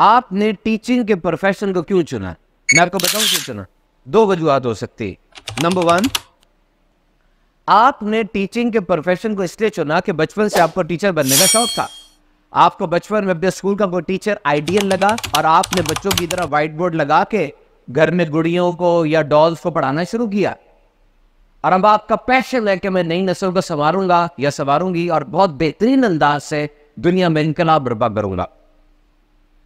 آپ نے ٹیچنگ کے پروفیشن کو کیوں چنا؟ میں آپ کو بتاؤں کیوں چنا. دو وجوہات ہو سکتی. نمبر 1, آپ نے ٹیچنگ کے پروفیشن کو اس لیے چنا کہ بچپن سے آپ کو ٹیچر بننے کا شوق تھا. آپ کو بچپن میں اپنے اسکول کا کوئی ٹیچر آئیڈیل لگا اور آپ نے بچوں کی طرح وائٹ بورڈ لگا کے گھر میں گڑیوں کو یا ڈالز کو پڑھانا شروع کیا. اور اب آپ کا پیشن ہے کہ میں نئی نسل کو سنواروں گا یا سنواروں گی اور بہت بہترین انداز سے دنیا میں انقلاب برپا کروں گا.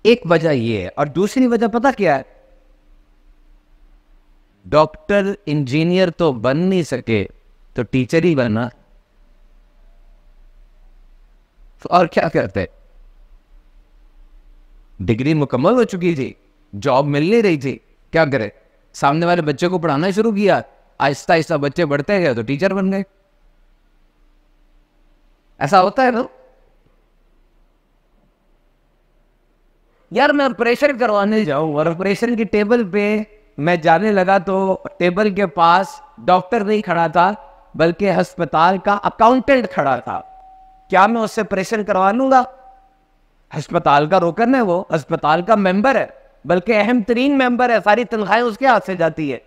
ایک وجہ یہ ہے. اور دوسری وجہ پتہ کیا ہے؟ ڈاکٹر انجینئر تو بن نہیں سکے تو ٹیچر ہی بننا. اور کیا کرتے؟ ڈگری مکمل ہو چکی تھی, جاب مل نہیں رہی تھی, کیا کرے؟ سامنے والے بچے کو پڑھانا شروع کیا, آہستہ آہستہ بچے بڑھتے گئے تو ٹیچر بن گئے. ایسا ہوتا ہے نا یار. میں آپریشن کروانے جاؤں اور آپریشن کی ٹیبل پہ میں جانے لگا تو ٹیبل کے پاس ڈاکٹر نہیں کھڑا تھا بلکہ ہسپتال کا اکاؤنٹنٹ کھڑا تھا. کیا میں اس سے آپریشن کروا لوں گا؟ ہسپتال کا روکن ہے, وہ ہسپتال کا ممبر ہے, بلکہ اہم ترین ممبر ہے, ساری تنخواہیں اس کے ہاتھ سے جاتی ہے.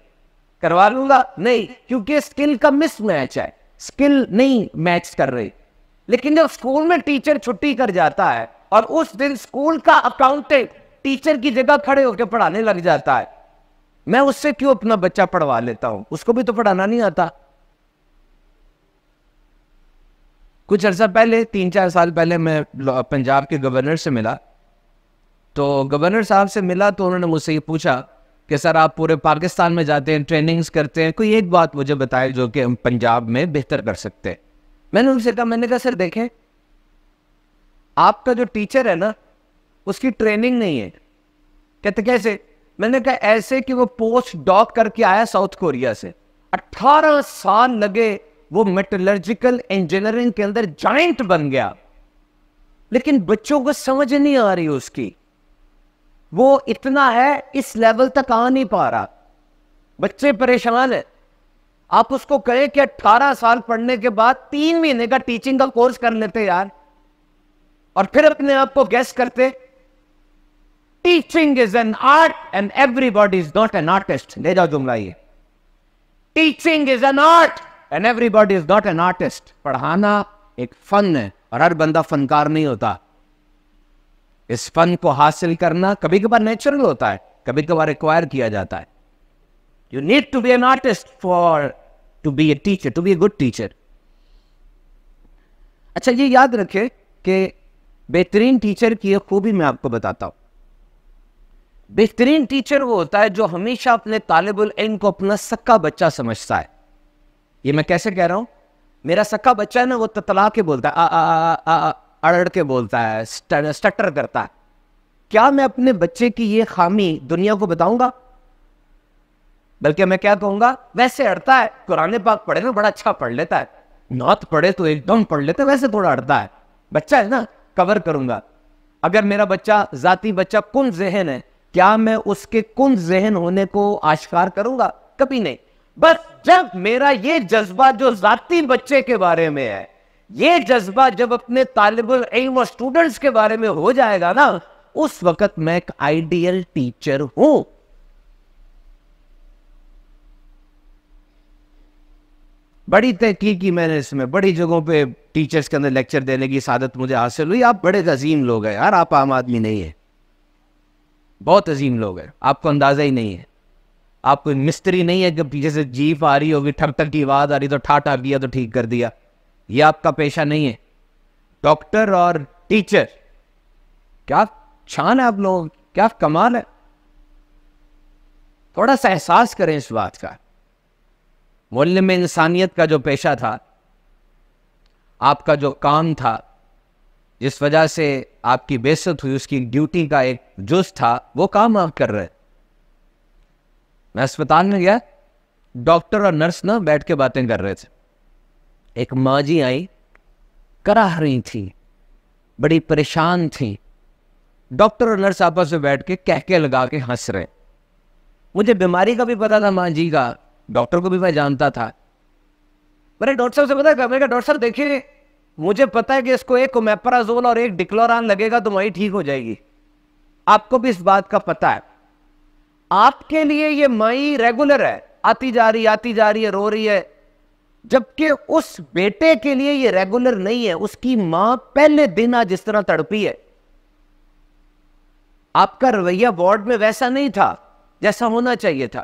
کروا لوں گا؟ نہیں, کیونکہ اسکل کا مس میچ ہے, اسکل نہیں میچ کر رہی. لیکن جب اسکول میں ٹیچر چھٹی کر جاتا ہے اور اس دن اسکول کا اکاؤنٹنٹ ٹیچر کی جگہ کھڑے ہو کے پڑھانے لگ جاتا ہے, میں اس سے کیوں اپنا بچہ پڑھوا لیتا ہوں؟ اس کو بھی تو پڑھانا نہیں آتا. کچھ عرصہ پہلے 3-4 سال پہلے میں پنجاب کے گورنر سے ملا. تو گورنر صاحب سے ملا تو انہوں نے مجھ سے یہ پوچھا کہ سر آپ پورے پاکستان میں جاتے ہیں, ٹریننگز کرتے ہیں, کوئی ایک بات مجھے بتائے جو کہ ہم پنجاب میں بہتر کر سکتے ہیں. میں نے ان سے کہا, میں نے کہا سر دیکھیں, آپ کا جو ٹیچر ہے نا اس کی ٹریننگ نہیں ہے. کہتے کیسے؟ میں نے کہا ایسے کہ وہ پوسٹ ڈاک کر کے آیا ساؤتھ کوریا سے, 18 سال لگے, وہ میٹلرجیکل انجینئرنگ کے اندر جائنٹ بن گیا, لیکن بچوں کو سمجھ نہیں آ رہی اس کی. وہ اتنا ہے, اس لیول تک آ نہیں پا رہا, بچے پریشان ہیں. آپ اس کو کہیں کہ 18 سال پڑھنے کے بعد 3 مہینے کا ٹیچنگ کا کورس کر لیتے یار, اور پھر اپنے آپ کو گیس کرتے teaching is an art and every body is not an artist. لے جاؤ جملہ یہ, teaching is an art and every body is not an artist. پڑھانا ایک فن ہے اور ہر بندہ فنکار نہیں ہوتا. اس فن کو حاصل کرنا کبھی کبھار نیچرل ہوتا ہے, کبھی کبھار ریکوائر کیا جاتا ہے. You need to be an artist to be a teacher, to be a good teacher. اچھا یہ یاد رکھے کہ بہترین ٹیچر کی ایک خوبی میں آپ کو بتاتا ہوں. بہترین ٹیچر وہ ہوتا ہے جو ہمیشہ اپنے طالب العلم کو اپنا سکا بچہ سمجھتا ہے. یہ میں کیسے کہہ رہا ہوں؟ میرا سکا بچہ ہے نا, وہ تتلا کے بولتا ہے, اڑ کے بولتا ہے, سٹر کرتا ہے. کیا میں اپنے بچے کی یہ خامی دنیا کو بتاؤں گا؟ بلکہ میں کیا کہوں گا, ویسے اڑتا ہے, قرآن پاک پڑھے نا بڑا اچھا پڑھ لیتا ہے, نعت پڑھے تو ایک دم پڑھ لیتا ہے, ویسے تھوڑا اڑتا ہے. بچہ ہے نا, کور کروں گا. اگر میرا بچہ ذاتی بچہ کن ذہن ہے, کیا میں اس کے کن ذہن ہونے کو آشکار کروں گا؟ کبھی نہیں. بس جب میرا یہ جذبہ جو ذاتی بچے کے بارے میں ہے, یہ جذبہ جب اپنے طالب العلم اور اسٹوڈنٹس کے بارے میں ہو جائے گا نا, اس وقت میں ایک آئیڈیل ٹیچر ہوں. بڑی تحقیق کی میں نے اس میں, بڑی جگہوں پہ ٹیچرز کے اندر لیکچر دینے کی سعادت مجھے حاصل ہوئی. آپ بڑے عظیم لوگ ہیں یار, آپ عام آدمی نہیں ہیں, بہت عظیم لوگ ہیں, آپ کو اندازہ ہی نہیں ہے. آپ کوئی مستری نہیں ہے کہ پیچھے سے جیپ آ رہی ہوگی, ٹھک ٹھک کی آواز آ رہی تو ٹھا کیا تو ٹھیک کر دیا. یہ آپ کا پیشہ نہیں ہے. ڈاکٹر اور ٹیچر, کیا شان ہے آپ لوگوں, کیا کمال ہے. تھوڑا سا احساس کریں اس بات کا. معلم انسانیت کا جو پیشہ تھا, آپ کا جو کام تھا, جس وجہ سے آپ کی بعثت ہوئی, اس کی ڈیوٹی کا ایک جز تھا, وہ کام آپ کر رہے. میں اسپتال میں گیا, ڈاکٹر اور نرس نا بیٹھ کے باتیں کر رہے تھے. ایک ماں جی آئی, کراہ رہی تھی, بڑی پریشان تھی. ڈاکٹر اور نرس آپس میں بیٹھ کے کہکے لگا کے ہنس رہے. مجھے بیماری کا بھی پتا تھا ماں جی کا, ڈاکٹر کو بھی میں جانتا تھا. میں نے ڈاکٹر صاحب سے پتا کہ میں کہا ڈاکٹر صاحب دیکھیے, مجھے پتا ہے کہ اس کو ایک اومیپرازول اور ایک ڈکلوران لگے گا تو وہیں ٹھیک ہو جائے گی. آپ کو بھی اس بات کا پتا ہے. آپ کے لیے یہ مائی ریگولر ہے, آتی جا رہی ہے, رو رہی ہے, جبکہ اس بیٹے کے لیے یہ ریگولر نہیں ہے. اس کی ماں پہلے دن آج جس طرح تڑپی ہے. آپ کا رویہ وارڈ میں ویسا نہیں تھا جیسا ہونا چاہیے تھا.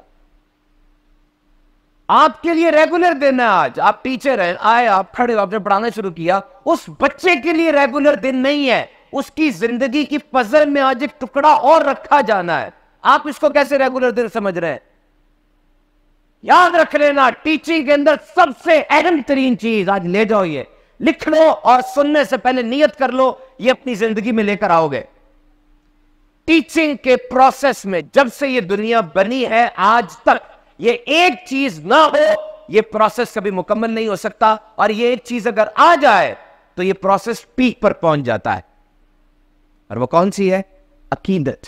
آپ کے لیے ریگولر دن ہے آج. آپ ٹیچر ہیں, آئے, آپ کھڑے, آپ نے پڑھانا شروع کیا. اس بچے کے لیے ریگولر دن نہیں ہے. اس کی زندگی کی پزل میں آج ایک ٹکڑا اور رکھا جانا ہے. آپ اس کو کیسے ریگولر دن سمجھ رہے ہیں؟ یاد رکھ لینا, ٹیچنگ کے اندر سب سے اہم ترین چیز آج لے جاؤ, یہ لکھ لو اور سننے سے پہلے نیت کر لو, یہ اپنی زندگی میں لے کر آؤ گے. ٹیچنگ کے پروسیس میں جب سے یہ دنیا بنی ہے آج تک, یہ ایک چیز نہ ہو یہ پروسیس کبھی مکمل نہیں ہو سکتا. اور یہ ایک چیز اگر آ جائے تو یہ پروسیس پیک پر پہنچ جاتا ہے. اور وہ کون سی ہے؟ عقیدت,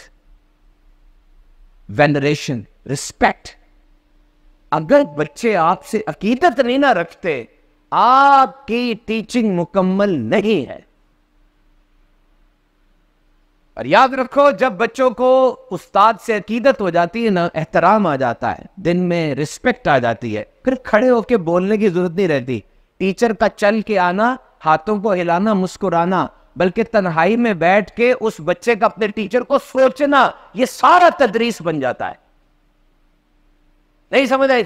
وینریشن, رسپیکٹ. اگر بچے آپ سے عقیدت نہیں نہ رکھتے, آپ کی ٹیچنگ مکمل نہیں ہے. اور یاد رکھو, جب بچوں کو استاد سے عقیدت ہو جاتی ہے نا, احترام آ جاتا ہے, دن میں رسپیکٹ آ جاتی ہے, پھر کھڑے ہو کے بولنے کی ضرورت نہیں رہتی. ٹیچر کا چل کے آنا, ہاتھوں کو ہلانا, مسکرانا, بلکہ تنہائی میں بیٹھ کے اس بچے کا اپنے ٹیچر کو سوچنا, یہ سارا تدریس بن جاتا ہے. نہیں سمجھ آئی؟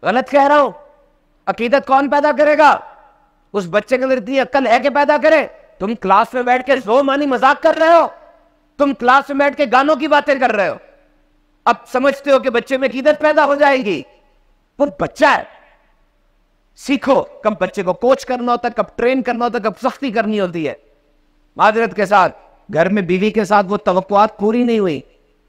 غلط کہہ رہا ہوں؟ عقیدت کون پیدا کرے گا؟ اس بچے کے اندر اتنی عقل ہے کہ پیدا کرے. تم کلاس میں بیٹھ کے زو مانی مذاق کر رہے ہو, تم کلاس میں بیٹھ کے گانوں کی باتیں کر رہے ہو, اب سمجھتے ہو کہ بچے میں عقیدت پیدا ہو جائے گی. وہ بچہ ہے, سیکھو کب بچے کو کوچ کرنا ہوتا ہے, کب ٹرین کرنا ہوتا ہے, کب سختی کرنی ہوتی ہے. معذرت کے ساتھ, گھر میں بیوی کے ساتھ وہ توقعات پوری نہیں ہوئی,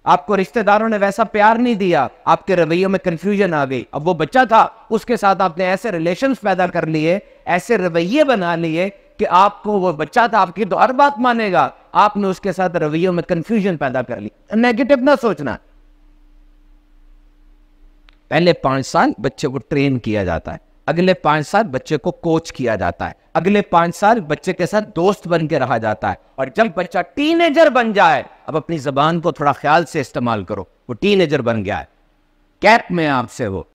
آپ کو رشتہ داروں نے ویسا پیار نہیں دیا, آپ کے رویوں میں کنفیوژن آ گئی. اب وہ بچہ تھا, اس کے ساتھ آپ نے ایسے ریلیشنز پیدا کر لیے, ایسے رویے بنا لیے کہ آپ کو, وہ بچہ تھا آپ کی تو ہر بات مانے گا, آپ نے اس کے ساتھ رویوں میں کنفیوژن پیدا کر لی. نیگیٹو نہ سوچنا. پہلے 5 سال بچے کو ٹرین کیا جاتا ہے, اگلے 5 سال بچے کو کوچ کیا جاتا ہے, اگلے 5 سال بچے کے ساتھ دوست بن کے رہا جاتا ہے. اور جب بچہ ٹین ایجر بن جائے, اب اپنی زبان کو تھوڑا خیال سے استعمال کرو, وہ ٹین ایجر بن گیا ہے, گیپ میں آپ سے وہ